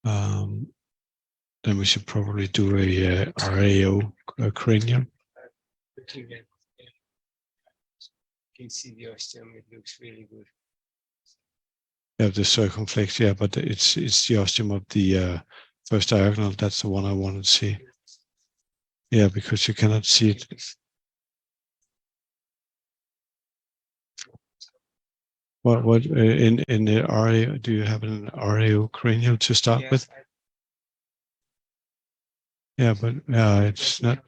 Then we should probably do a RAO cranium. You can see the ostium, it looks really good. Yeah, the circumflex, yeah, but it's the ostium of the first diagonal. That's the one I want to see. Yeah, because you cannot see it. What in the RAO, do you have an RAO cranial to start with? Yeah, but it's not.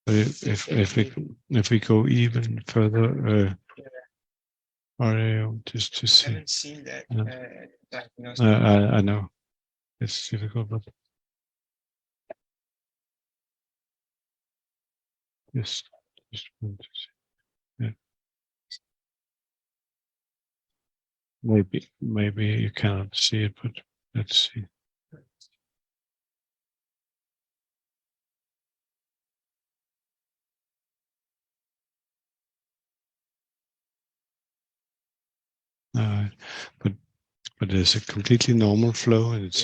If we go even further, RAO just to see. I haven't seen that. I know it's difficult, but just want to see. Yeah. Maybe you cannot see it, but let's see. But it's a completely normal flow, and it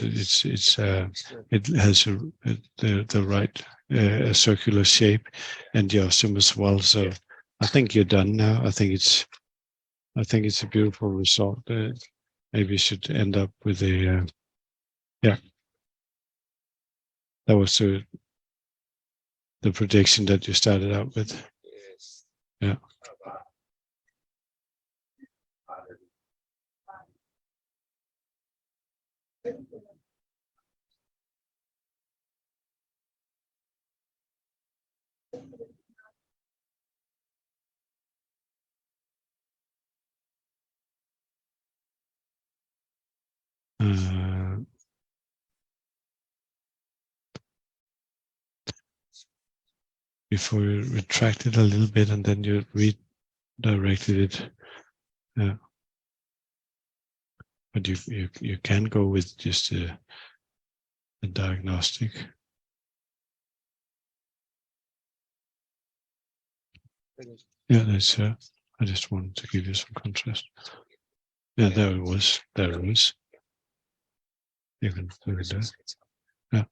has the right circular shape and diastema as well. So I think you're done now. I think it's a beautiful result. Maybe you should end up with a yeah. That was the prediction that you started out with. Yes. Yeah. Before you retracted a little bit and then you redirected it. Yeah. But you can go with just a diagnostic. Yeah, that's I just wanted to give you some contrast. Yeah, there it was. There it is. You can do it there. Yeah.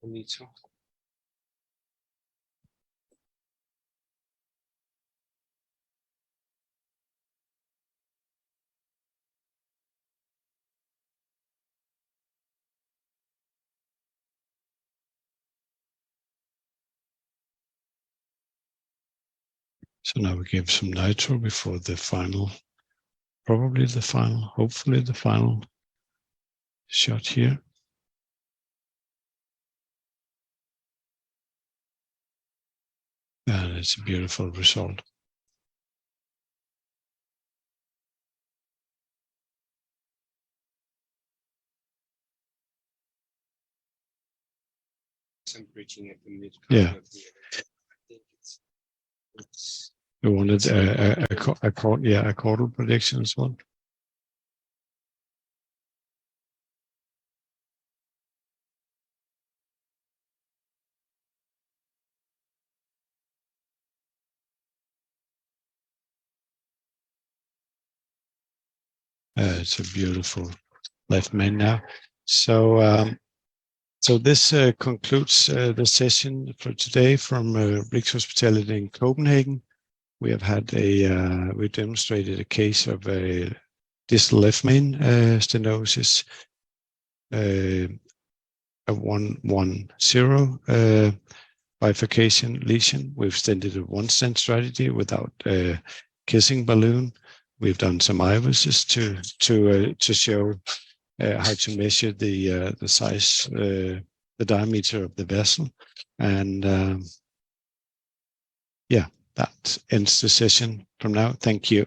Me too. So now we give some nitro before the final, probably the final, hopefully the final shot here. And it's a beautiful result. Some bridging at the mid. Yeah. Of the, I think it's We wanted a caudal prediction as well. It's a beautiful left main now. So so this concludes the session for today from Rigshospitalet in Copenhagen. We have had we demonstrated a case of a distal left main stenosis, a 110 bifurcation lesion. We've extended a 1-stent strategy without kissing balloon. We've done some irises to show how to measure the size, the diameter of the vessel, and yeah, that ends the session from now. Thank you.